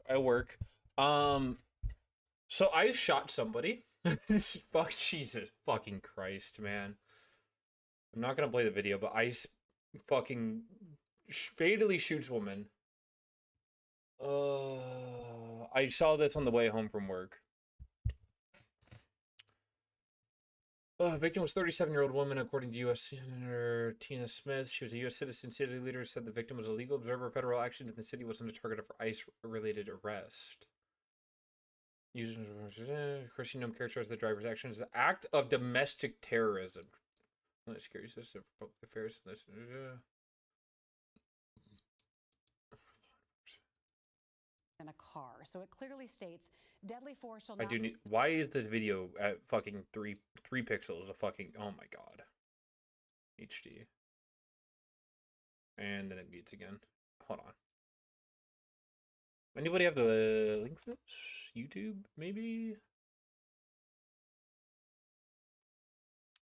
I work. So I shot somebody. Fuck, Jesus fucking Christ, man. I'm not gonna play the video, but fucking fatally shoots woman. I saw this on the way home from work. Victim was 37-year-old woman, according to U.S. Senator Tina Smith. She was a U.S. citizen. City leader said the victim was a legal observer of federal actions in the city, wasn't a target of ICE-related arrest. Using Christian Nome characterized the driver's actions as an act of domestic terrorism. Let's curious as to public affairs. In a car, so it clearly states deadly force shall not. I do need. Why is this video at fucking three pixels? A fucking, oh my god. HD. And then it beats again. Hold on. Anybody have the link for this? YouTube, maybe?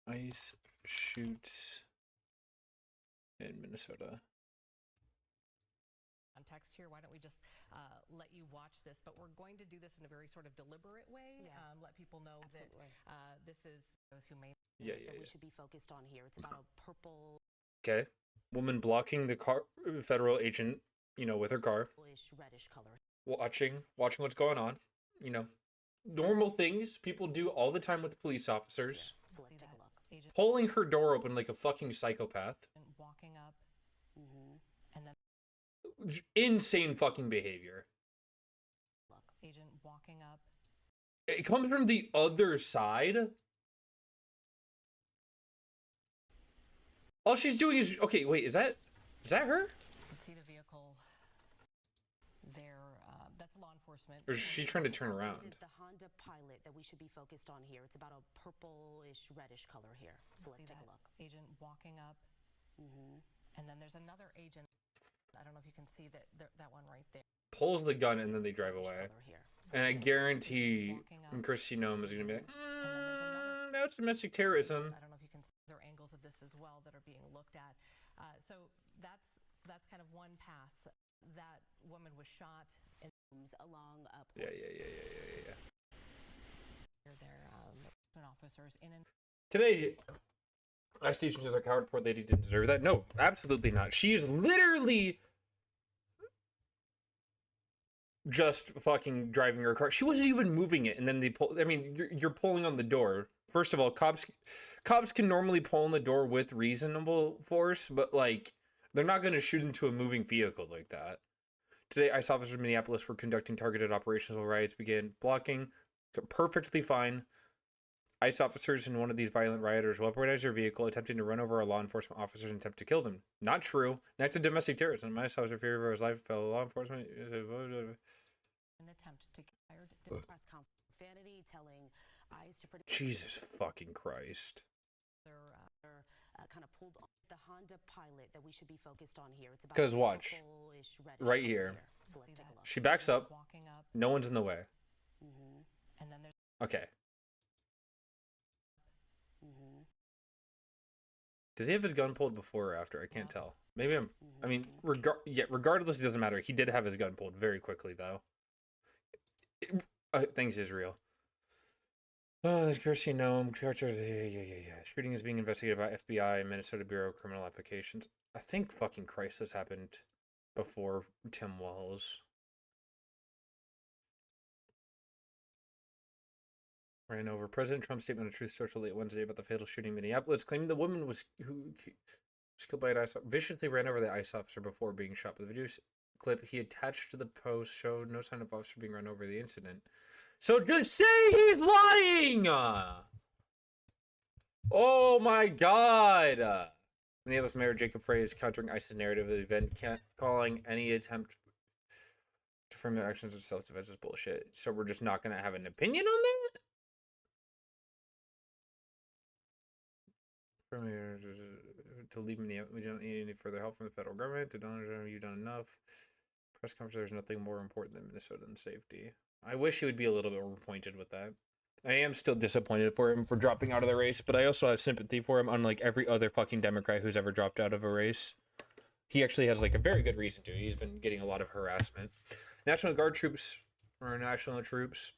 ICE shoots in Minnesota. Context here, why don't we just let you watch this, but we're going to do this in a very sort of deliberate way. Let people know Absolutely. that this is those who may that we should be focused on here. It's about a purple. Okay, woman blocking the car, federal agent, you know, with her car, Reddish color. watching what's going on, you know, normal things people do all the time with the police officers. So let's take a look. agent Pulling her door open like a fucking psychopath. walking up, and then Insane fucking behavior. agent walking up. It comes from the other side. All she's doing is, okay, wait, is that her? You can see the vehicle there. That's law enforcement. Or is she trying to turn around? It is the Honda Pilot that we should be focused on here. It's about a purplish reddish color here. So let's See take a that look. agent walking up, and then there's another agent. I don't know if you can see that one right there. Pulls the gun and then they drive away. Color here. And I guarantee Christy Nome is going to be like, And then there's another. that's domestic terrorism. I don't know if you can see other angles of this as well that are being looked at. So that's kind of one pass. That woman was shot in Along up. Yeah. their officers in an. Today, I stations as a coward. Poor lady didn't deserve that. No, absolutely not. She is literally just fucking driving her car. She wasn't even moving it, and then they pull. I mean, you're pulling on the door. First of all, cops can normally pull on the door with reasonable force, but like they're not going to shoot into a moving vehicle like that. Today, ICE officers in Minneapolis were conducting targeted operations while riots began. Blocking, perfectly fine. ICE officers in one of these violent rioters weaponized their vehicle, attempting to run over a law enforcement officer and attempt to kill them. Not true. Next to domestic terrorism, ICE officer feared for his life, fellow law enforcement. An attempt to Press conference. Vanity telling ICE to protect. Jesus fucking Christ. Kind of pulled off the Honda Pilot that we should be focused on here. It's about 'Cause watch. purplish reddish Right color here. So let's take a look. She backs up. walking up, No one's in the way. and then there's Okay. Does he have his gun pulled before or after? I can't tell. Maybe I mean, regardless, it doesn't matter. He did have his gun pulled very quickly, though. Thanks, Israel. Oh, there's Kirsty Nome. Yeah. Shooting is being investigated by FBI and Minnesota Bureau of Criminal Applications. I think fucking Christ this happened before Tim Wells. Ran over. President Trump's statement on Truth Social late Wednesday about the fatal shooting in Minneapolis, claiming the woman was killed by an ICE officer, viciously ran over the ICE officer before being shot. But the video clip he attached to the post showed no sign of officer being run over the incident. So just say he's lying! Oh my god! Minneapolis Mayor Jacob Frey is countering ICE's narrative of the event, calling any attempt to frame their actions as self-defense as bullshit. So we're just not going to have an opinion on that? To leave Minneapolis, we don't need any further help from the federal government. You've done enough. Press conference, there's nothing more important than Minnesotan safety. I wish he would be a little bit more pointed with that. I am still disappointed for him for dropping out of the race, but I also have sympathy for him, unlike every other fucking Democrat who's ever dropped out of a race. He actually has like a very good reason to. He's been getting a lot of harassment. National Guard troops or national troops.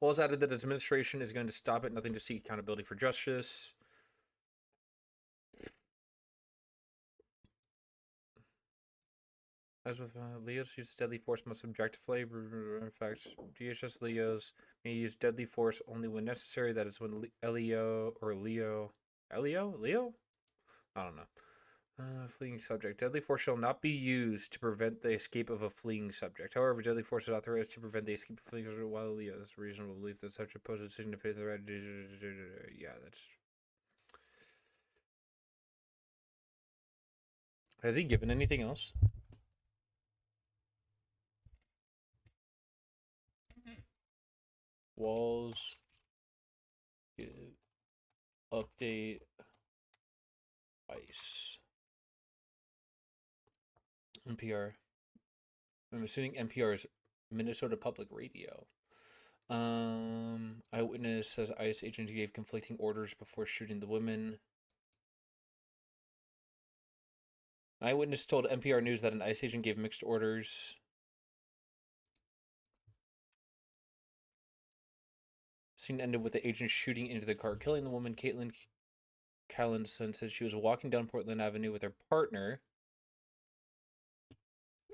Walz added that its administration is going to stop at nothing to seek accountability for justice. As with Leos use deadly force must objectively. In fact, DHS Leos may use deadly force only when necessary. That is when Leo. Leo? I don't know. Fleeing subject. Deadly force shall not be used to prevent the escape of a fleeing subject. However, deadly force is authorized to prevent the escape of fleeing subject while Leo is reasonable belief that such a pose a decision to pay the right. Yeah, that's. Has he given anything else? Walls. Update. ICE. NPR. I'm assuming NPR is Minnesota Public Radio. Eyewitness says ICE agents gave conflicting orders before shooting the women. Eyewitness told NPR News that an ICE agent gave mixed orders. Scene ended with the agent shooting into the car, killing the woman. Caitlin Callinson said she was walking down Portland Avenue with her partner.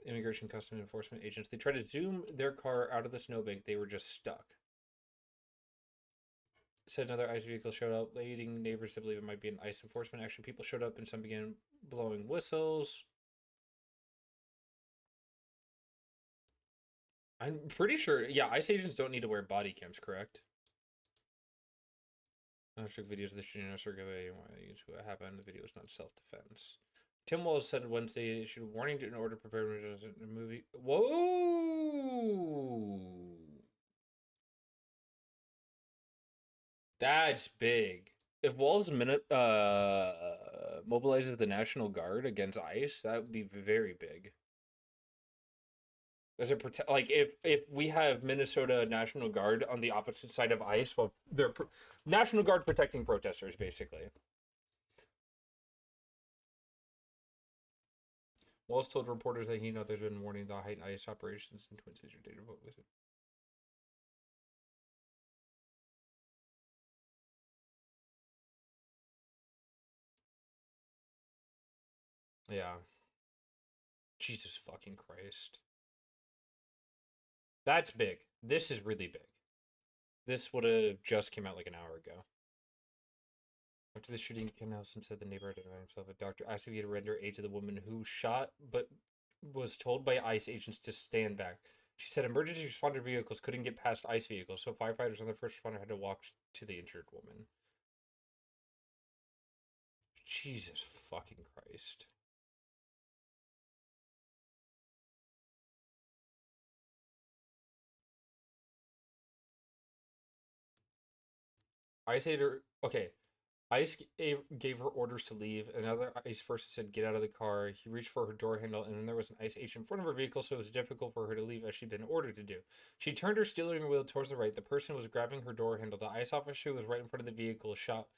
Immigration Customs Enforcement agents. They tried to zoom their car out of the snowbank. They were just stuck. Said another ICE vehicle showed up, leading neighbors to believe it might be an ICE enforcement action. People showed up and some began blowing whistles. I'm pretty sure, yeah, ICE agents don't need to wear body cams, correct? Took videos of the shooting are circulating. What happened? The video is not self-defense. Tim Walz said Wednesday they issued a warning to an order prepared in a movie. Whoa! That's big. If Walz mobilizes the National Guard against ICE, that would be very big. As a like if we have Minnesota National Guard on the opposite side of ICE, well, they're National Guard protecting protesters, basically. Walz told reporters that he knows there's been warning the heightened ICE operations in Twin Cities data vote with it. Yeah. Jesus fucking Christ. That's big. This is really big. This would have just came out like an hour ago. After the shooting, Kim Nelson said the neighbor identified himself a doctor asked if he had render aid to the woman who shot, but was told by ICE agents to stand back. She said emergency responder vehicles couldn't get past ICE vehicles, so firefighters and the first responder had to walk to the injured woman. Jesus fucking Christ. ICE ICE gave her orders to leave. Another ICE person said, get out of the car. He reached for her door handle, and then there was an ICE agent in front of her vehicle, so it was difficult for her to leave as she'd been ordered to do. She turned her steering wheel towards the right. The person was grabbing her door handle. The ICE officer who was right in front of the vehicle shot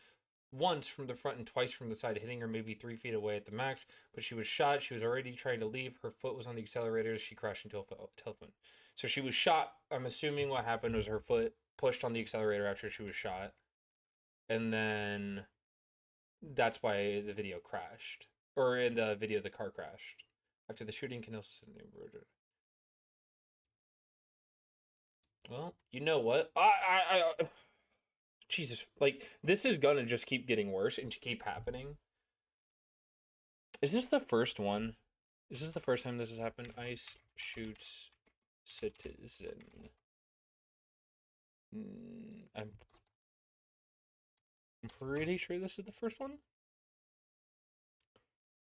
once from the front and twice from the side, hitting her maybe 3 feet away at the max, but she was shot. She was already trying to leave. Her foot was on the accelerator as she crashed into a telephone. So she was shot. I'm assuming what happened was her foot pushed on the accelerator after she was shot. And then that's why the video crashed. Or in the video, the car crashed. After the shooting, Canelson said neighborhood. Well, you know what? Jesus, like, this is gonna just keep getting worse and keep happening. Is this the first one? Is this the first time this has happened? ICE shoots citizen. I'm pretty sure this is the first one.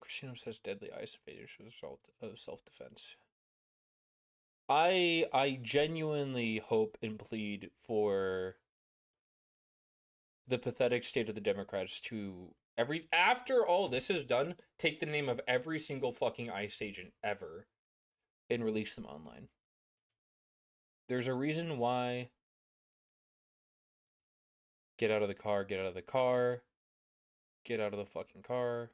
Christina says deadly ICE invaders as a result of self-defense. I genuinely hope and plead for the pathetic state of the Democrats to after all this is done, take the name of every single fucking ICE agent ever and release them online. There's a reason why. Get out of the car, get out of the car. Get out of the fucking car.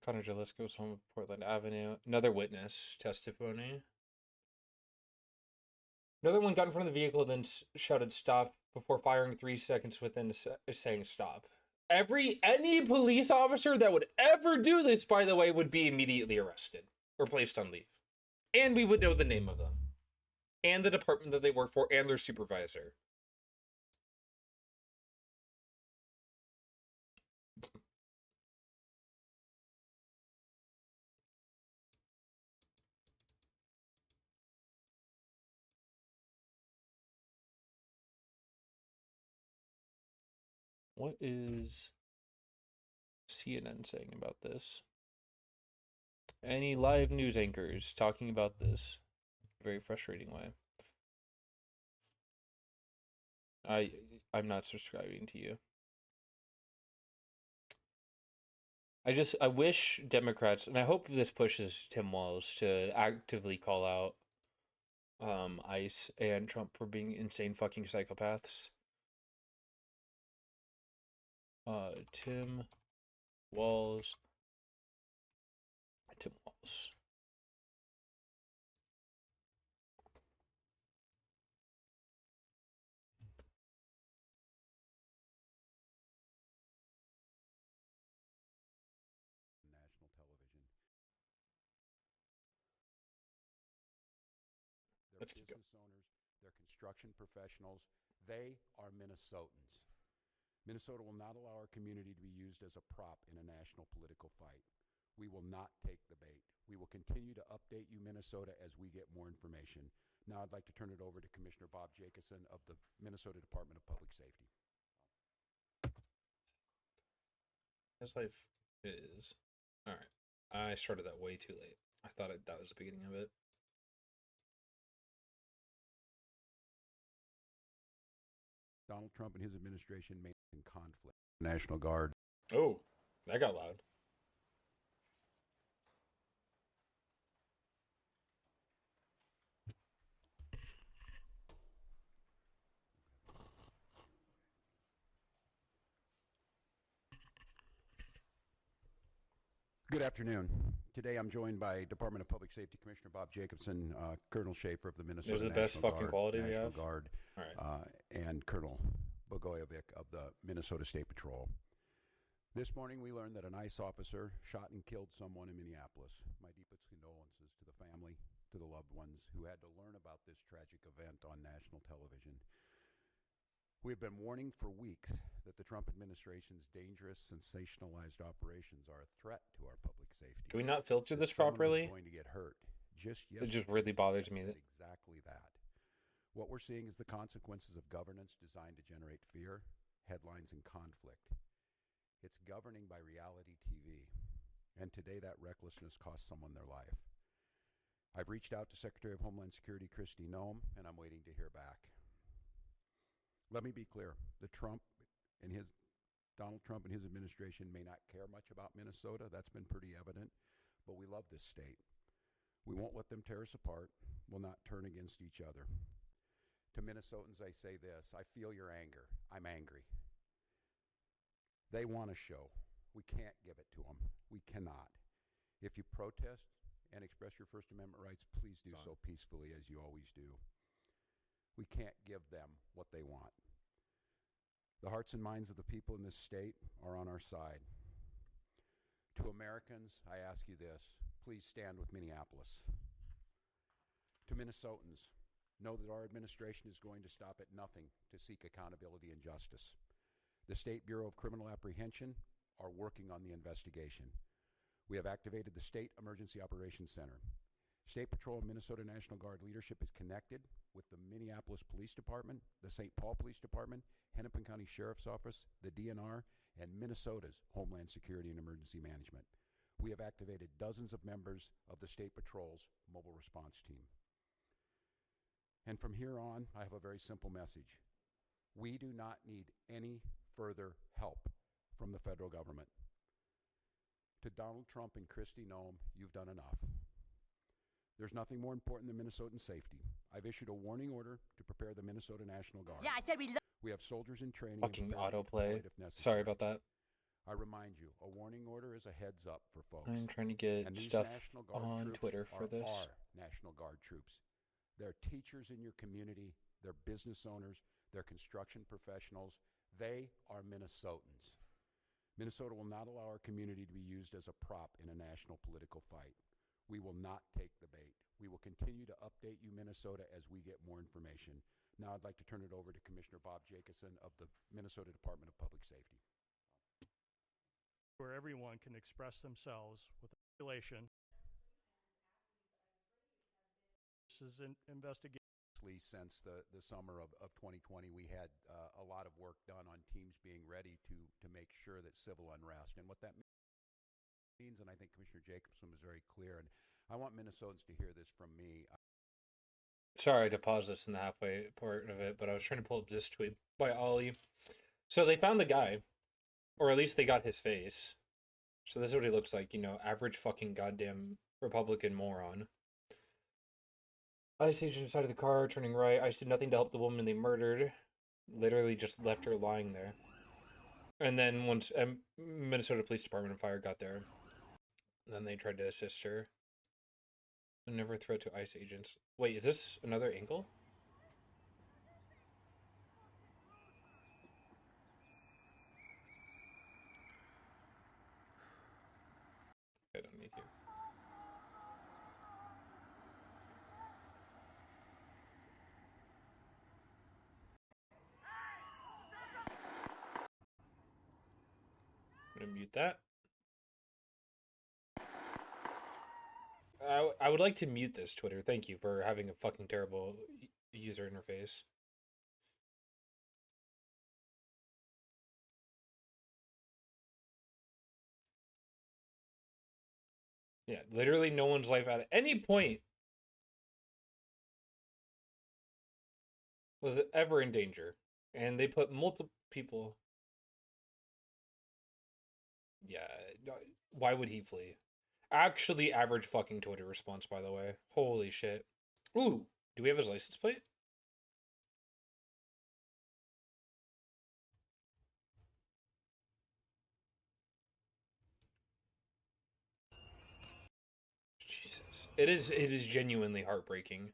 Connor Gillis goes home with Portland Avenue. Another witness testimony. Another one got in front of the vehicle, then shouted "stop" before firing 3 seconds within saying "stop." Any police officer that would ever do this, by the way, would be immediately arrested or placed on leave, and we would know the name of them, and the department that they work for, and their supervisor. What is CNN saying about this? Any live news anchors talking about this? Very frustrating way. I'm not subscribing to you. I wish Democrats, and I hope this pushes Tim Walz to actively call out ICE and Trump for being insane fucking psychopaths. Tim Walz. National television. They're Let's keep business owners, they're construction professionals, they are Minnesotans. Minnesota will not allow our community to be used as a prop in a national political fight. We will not take the bait. We will continue to update you, Minnesota, as we get more information. Now I'd like to turn it over to Commissioner Bob Jacobson of the Minnesota Department of Public Safety. As life is. All right. I started that way too late. I thought that was the beginning of it. Donald Trump and his administration may be in conflict. National Guard. Oh, that got loud. Good afternoon. Today I'm joined by Department of Public Safety Commissioner Bob Jacobson, Colonel Schaefer of the Minnesota This is the National best fucking Guard, quality we National have. Guard, All right. and Colonel Bogojevic of the Minnesota State Patrol. This morning we learned that an ICE officer shot and killed someone in Minneapolis. My deepest condolences to the family, to the loved ones who had to learn about this tragic event on national television. We have been warning for weeks that the Trump administration's dangerous, sensationalized operations are a threat to our public safety. Can we not filter this Someone properly? is going to get hurt. It just really bothers me that exactly that. What we're seeing is the consequences of governance designed to generate fear, headlines, and conflict. It's governing by reality TV, and today that recklessness cost someone their life. I've reached out to Secretary of Homeland Security Kristi Noem, and I'm waiting to hear back. Let me be clear. Donald Trump and his administration may not care much about Minnesota. That's been pretty evident. But we love this state. We won't let them tear us apart. We'll not turn against each other. To Minnesotans, I say this. I feel your anger. I'm angry. They want a show. We can't give it to them. We cannot. If you protest and express your First Amendment rights, please do so peacefully, as you always do. We can't give them what they want. The hearts and minds of the people in this state are on our side. To Americans, I ask you this. Please stand with Minneapolis. To Minnesotans, know that our administration is going to stop at nothing to seek accountability and justice. The State Bureau of Criminal Apprehension are working on the investigation. We have activated the State Emergency Operations Center. State Patrol and Minnesota National Guard leadership is connected with the Minneapolis Police Department, the St. Paul Police Department, Hennepin County Sheriff's Office, the DNR, and Minnesota's Homeland Security and Emergency Management. We have activated dozens of members of the State Patrol's mobile response team. And from here on, I have a very simple message. We do not need any further help from the federal government. To Donald Trump and Kristi Noem, you've done enough. There's nothing more important than Minnesotan safety. I've issued a warning order to prepare the Minnesota National Guard. Yeah, I said we have soldiers in training. fucking autoplay. Sorry about that. I remind you, a warning order is a heads up for folks. I'm trying to get And these stuff National Guard on troops Twitter for are this. our National Guard troops. They're teachers in your community. They're business owners. They're construction professionals. They are Minnesotans. Minnesota will not allow our community to be used as a prop in a national political fight. We will not take the bait. We will continue to update you, Minnesota, as we get more information. Now I'd like to turn it over to Commissioner Bob Jacobson of the Minnesota Department of Public Safety. Where everyone can express themselves with regulation. This is an investigation. Since the summer of 2020, we had a lot of work done on teams being ready to make sure that civil unrest, and what that means, and I think Commissioner Jacobson was very clear, and I want Minnesotans to hear this from me. Sorry to pause this in the halfway part of it, but I was trying to pull up this tweet by Ollie. So they found the guy, or at least they got his face. So this is what he looks like, average fucking goddamn Republican moron. ICE agent inside of the car, turning right. ICE did nothing to help the woman they murdered. Literally just left her lying there. And then once Minnesota Police Department and Fire got there, then they tried to assist her. Never throw to ICE agents. Wait, is this another angle? I don't need you. I'm gonna mute that. I would like to mute this, Twitter. Thank you for having a fucking terrible user interface. Yeah, literally no one's life at any point was ever in danger. And they put multiple people. Yeah, why would he flee? Actually, average fucking Twitter response, by the way. Holy shit. Ooh, do we have his license plate? Jesus. It is genuinely heartbreaking.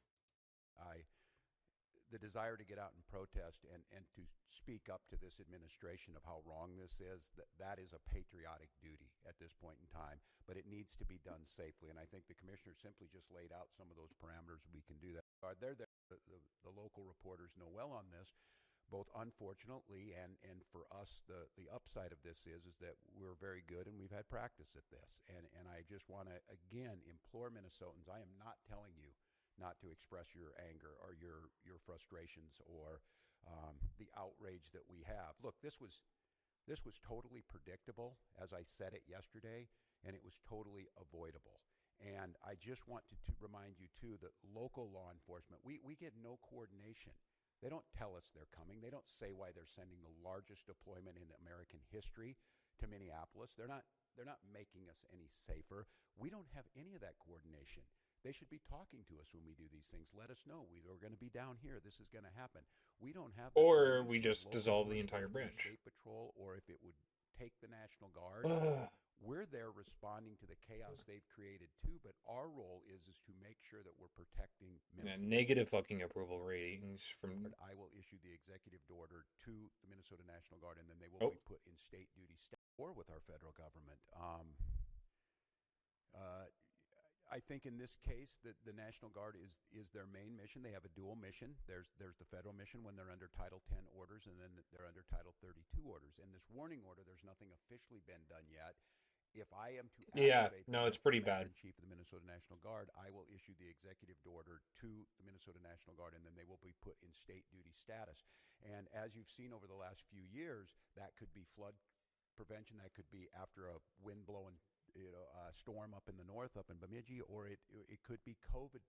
The desire to get out and protest and to speak up to this administration of how wrong this is, that is a patriotic duty at this point in time, but it needs to be done safely. And I think the commissioner simply just laid out some of those parameters. We can do that. The local reporters know well on this, both unfortunately and for us, the upside of this is that we're very good and we've had practice at this. And I just want to, again, implore Minnesotans, I am not telling you not to express your anger or your frustrations or the outrage that we have. Look, this was totally predictable, as I said it yesterday, and it was totally avoidable. And I just want to remind you, too, that local law enforcement, we get no coordination. They don't tell us they're coming. They don't say why they're sending the largest deployment in American history to Minneapolis. They're not making us any safer. We don't have any of that coordination. They should be talking to us when we do these things. Let us know. We're going to be down here. This is going to happen. We don't have that. Or we just dissolve the entire branch. State Patrol, or if it would take the National Guard, we're there responding to the chaos they've created too. But our role is to make sure that we're protecting. Yeah, negative fucking approval ratings from. I will issue the executive order to the Minnesota National Guard, and then they will be put in state duty or with our federal government. I think in this case that the National Guard is their main mission. They have a dual mission. There's the federal mission when they're under Title 10 orders, and then they're under Title 32 orders. And this warning order, there's nothing officially been done yet. If I am to it's pretty bad. Chief of the Minnesota National Guard, I will issue the executive order to the Minnesota National Guard, and then they will be put in state duty status. And as you've seen over the last few years, that could be flood prevention. That could be after a wind blowing storm up in the north, up in Bemidji, or it could be COVID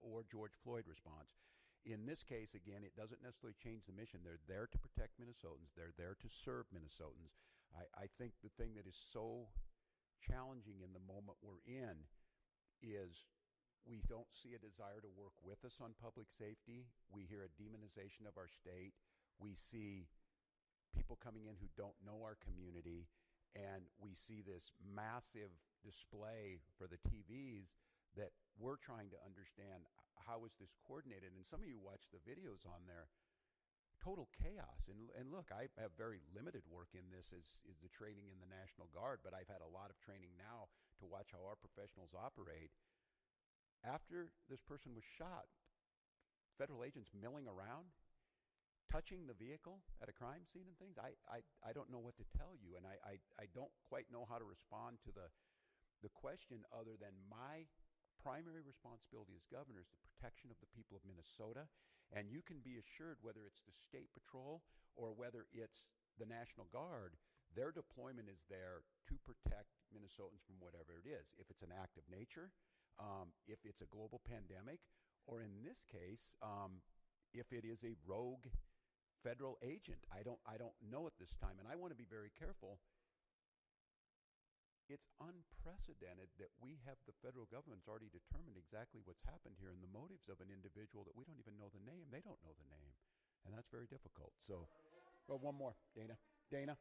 or George Floyd response. In this case, again, it doesn't necessarily change the mission. They're there to protect Minnesotans. They're there to serve Minnesotans. I think the thing that is so challenging in the moment we're in is we don't see a desire to work with us on public safety. We hear a demonization of our state. We see people coming in who don't know our community. and we see this massive display for the TVs that we're trying to understand how is this coordinated. And some of you watch the videos on there, total chaos. And look, I have very limited work in this as is the training in the National Guard, but I've had a lot of training now to watch how our professionals operate. After this person was shot, federal agents milling around, touching the vehicle at a crime scene and things. I don't know what to tell you, and I don't quite know how to respond to the question other than my primary responsibility as governor is the protection of the people of Minnesota. And you can be assured, whether it's the State Patrol or whether it's the National Guard, their deployment is there to protect Minnesotans from whatever it is. If it's an act of nature, if it's a global pandemic, or in this case, if it is a rogue federal agent. I don't know at this time, and I want to be very careful. It's unprecedented that we have the federal government's already determined exactly what's happened here and the motives of an individual that we don't even know the name. They don't know the name, and that's very difficult. So, well, one more, Dana. Dana.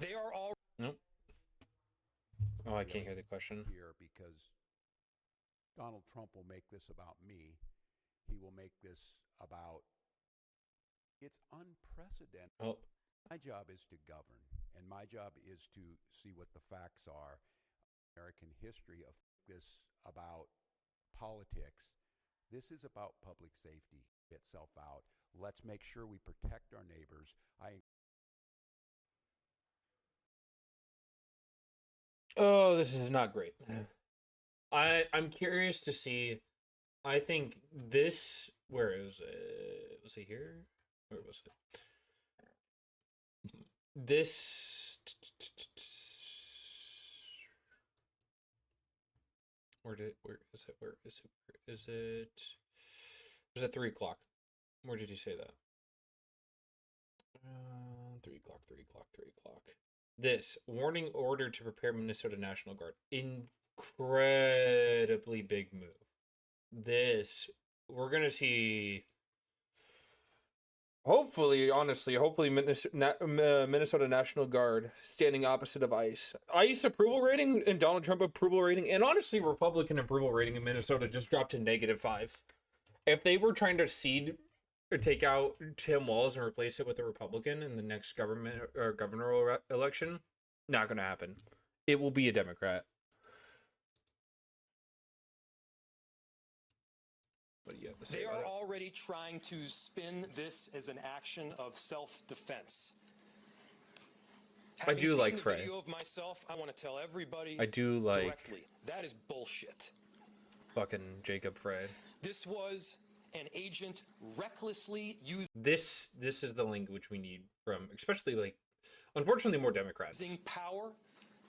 They are all Nope. Oh, I can't hear the question. Here, because Donald Trump will make this about me. He will make this about. It's unprecedented. Oh, My job is to govern, and my job is to see what the facts are. American history of this about politics. This is about public safety itself out. Let's make sure we protect our neighbors. oh, this is not great. I'm curious to see. I think this. Where is it? Was it here? Where was it? This. Where is it? Where is it? Where is it? It was at 3 o'clock. Where did he say that? 3 o'clock, 3 o'clock, 3 o'clock. This warning order to prepare Minnesota National Guard. Incredibly big move. This, we're going to see. Hopefully, honestly, hopefully Minnesota National Guard standing opposite of ICE. ICE approval rating and Donald Trump approval rating, and honestly, Republican approval rating in Minnesota just dropped to -5. If they were trying to cede or take out Tim Walz and replace it with a Republican in the next government or governor election, not going to happen. It will be a Democrat. What do you have to say They about are it? already trying to spin this as an action of self-defense. I do Having like seen the Frey. video of myself, I want to tell everybody I do like directly, that is bullshit. fucking Jacob Frey. This was an agent recklessly This is the language we need from, especially like, unfortunately, more Democrats. using power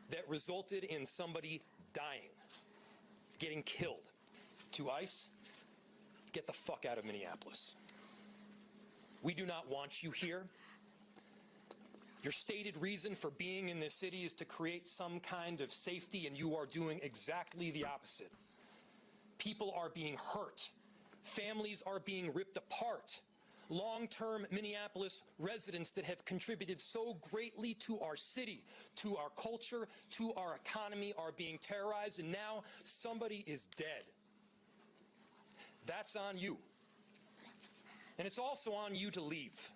that resulted in somebody dying, getting killed. To ICE, get the fuck out of Minneapolis. We do not want you here. Your stated reason for being in this city is to create some kind of safety, and you are doing exactly the opposite. People are being hurt. Families are being ripped apart. Long-term Minneapolis residents that have contributed so greatly to our city, to our culture, to our economy are being terrorized, and now somebody is dead. That's on you. And it's also on you to leave.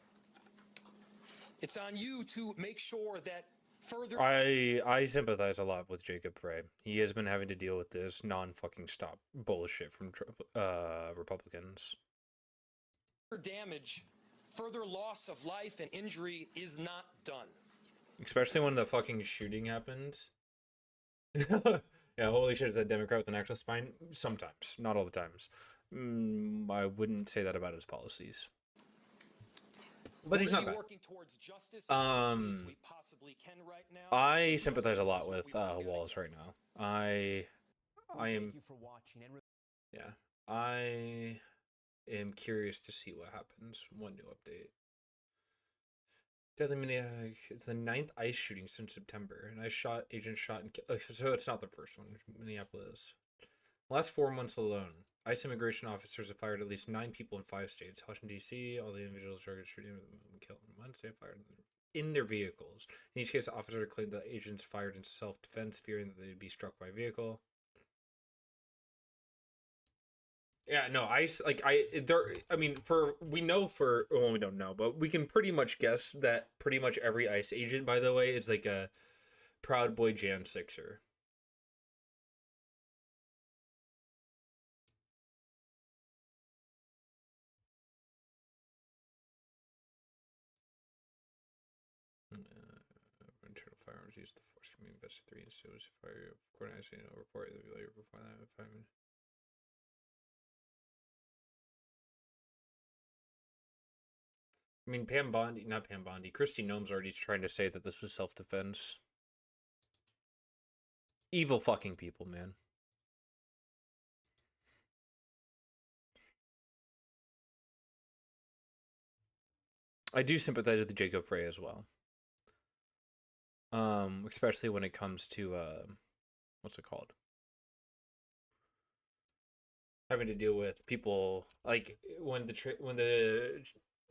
It's on you to make sure that further... I sympathize a lot with Jacob Frey. He has been having to deal with this non-fucking stop bullshit from Republicans. damage, further loss of life and injury is not done. Especially when the fucking shooting happened. Yeah, holy shit, is that Democrat with an actual spine? Sometimes, not all the times. I wouldn't say that about his policies. But he's not bad. Working towards justice as we possibly can right now. I sympathize a lot with Walz right now. I am. Thank you for watching and Yeah, I am curious to see what happens. One new update. Deadly Minneapolis. It's the 9th ICE shooting since September, and agent shot and killed. So it's not the first one. Minneapolis. Last 4 months alone, ICE immigration officers have fired at least 9 people in 5 states. Washington, D.C., all the individuals targeted killed on Wednesday fired in their vehicles. In each case, the officer claimed that agents fired in self-defense, fearing that they'd be struck by a vehicle. Yeah, no, we know well, we don't know, but we can pretty much guess that pretty much every ICE agent, by the way, is like a Proud Boy Jan Sixer. Internal firearms used the force can be invested 3 instances. Fire coordination report the later before that fireman. I mean, not Pam Bondi. Christy Gnome's already trying to say that this was self-defense. Evil fucking people, man. I do sympathize with Jacob Frey as well. Especially when it comes to what's it called? Having to deal with people like when the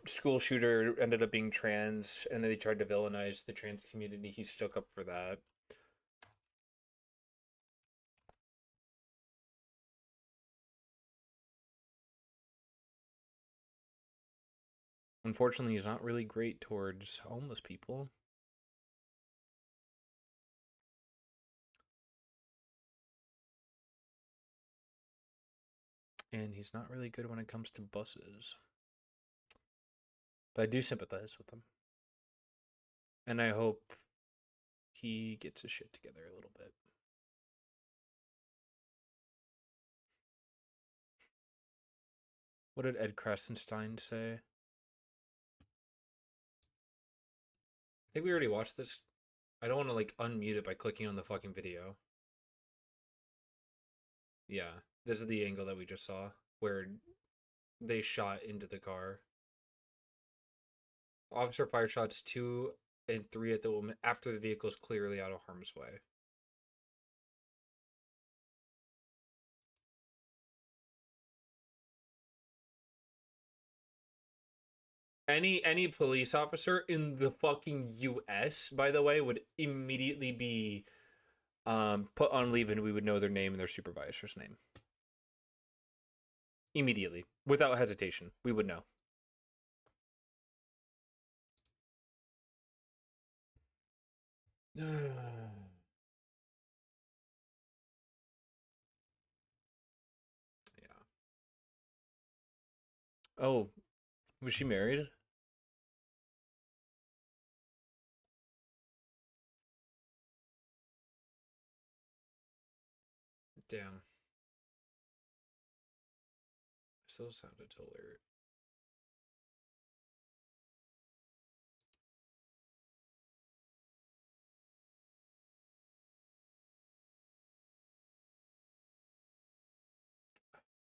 school shooter ended up being trans and they tried to villainize the trans community. He stuck up for that. Unfortunately, he's not really great towards homeless people. And he's not really good when it comes to buses. But I do sympathize with him. And I hope he gets his shit together a little bit. What did Ed Krasenstein say? I think we already watched this. I don't want to like unmute it by clicking on the fucking video. Yeah, this is the angle that we just saw where they shot into the car. Officer fired shots 2 and 3 at the woman after the vehicle is clearly out of harm's way. Any police officer in the fucking US, by the way, would immediately be put on leave and we would know their name and their supervisor's name. Immediately. Without hesitation. We would know. Yeah. Oh, was she married? Damn. Still sounded alert.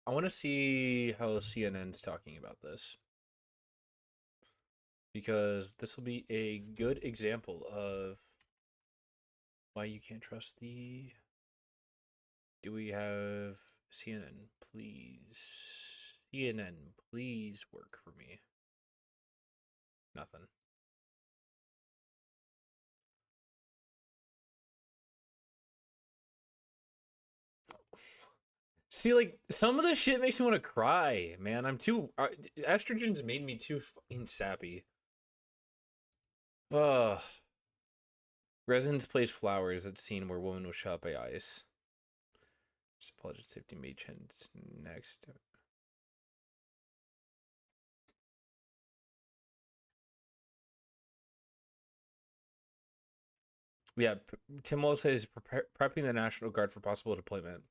I want to see how CNN's talking about this. Because this will be a good example of why you can't trust the... Do we have CNN? Please. CNN, please work for me. Nothing. See, like, some of this shit makes me want to cry, man. I'm too... estrogen's made me too fucking sappy. Ugh. Residence Place Flowers, that scene where woman was shot by ICE. Just apologize, safety made chance next. Yeah, Tim Willis says prepping the National Guard for possible deployment.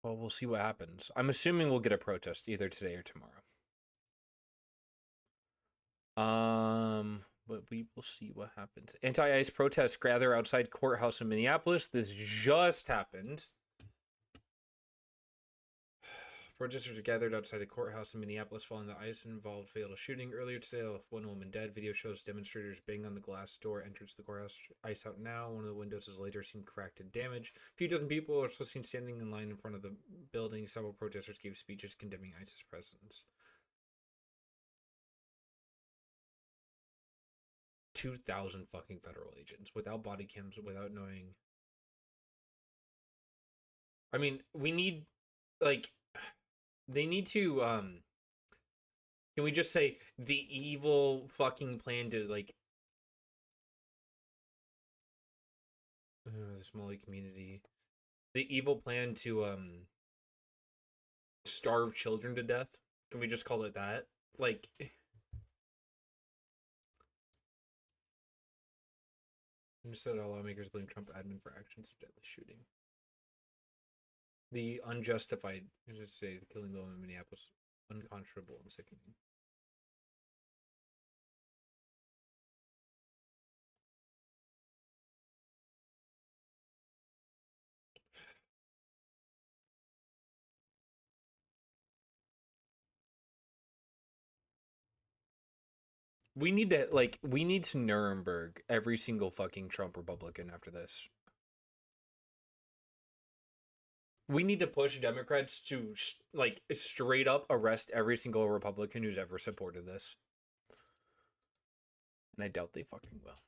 Well, we'll see what happens. I'm assuming we'll get a protest either today or tomorrow. But we will see what happens. Anti-ICE protests gather outside courthouse in Minneapolis. This just happened. Protesters are gathered outside a courthouse in Minneapolis following the ice involved fatal shooting earlier today. Left one woman dead. Video shows demonstrators bang on the glass door entrance to the courthouse. Ice out now. One of the windows is later seen cracked and damaged. A few dozen people are still seen standing in line in front of the building. Several protesters gave speeches condemning ISIS presence. 2,000 fucking federal agents without body cams, without knowing. I mean, we need, like, they need to, can we just say the evil fucking plan to, like, the Somali community, the evil plan to, starve children to death? Can we just call it that? Like, Minnesota lawmakers blame Trump admin for actions of deadly shooting. The unjustified, as I say, the killing of in Minneapolis, unconscionable and sickening. We need to, like, we need to Nuremberg every single fucking Trump Republican after this. We need to push Democrats to, like, straight up arrest every single Republican who's ever supported this. And I doubt they fucking will.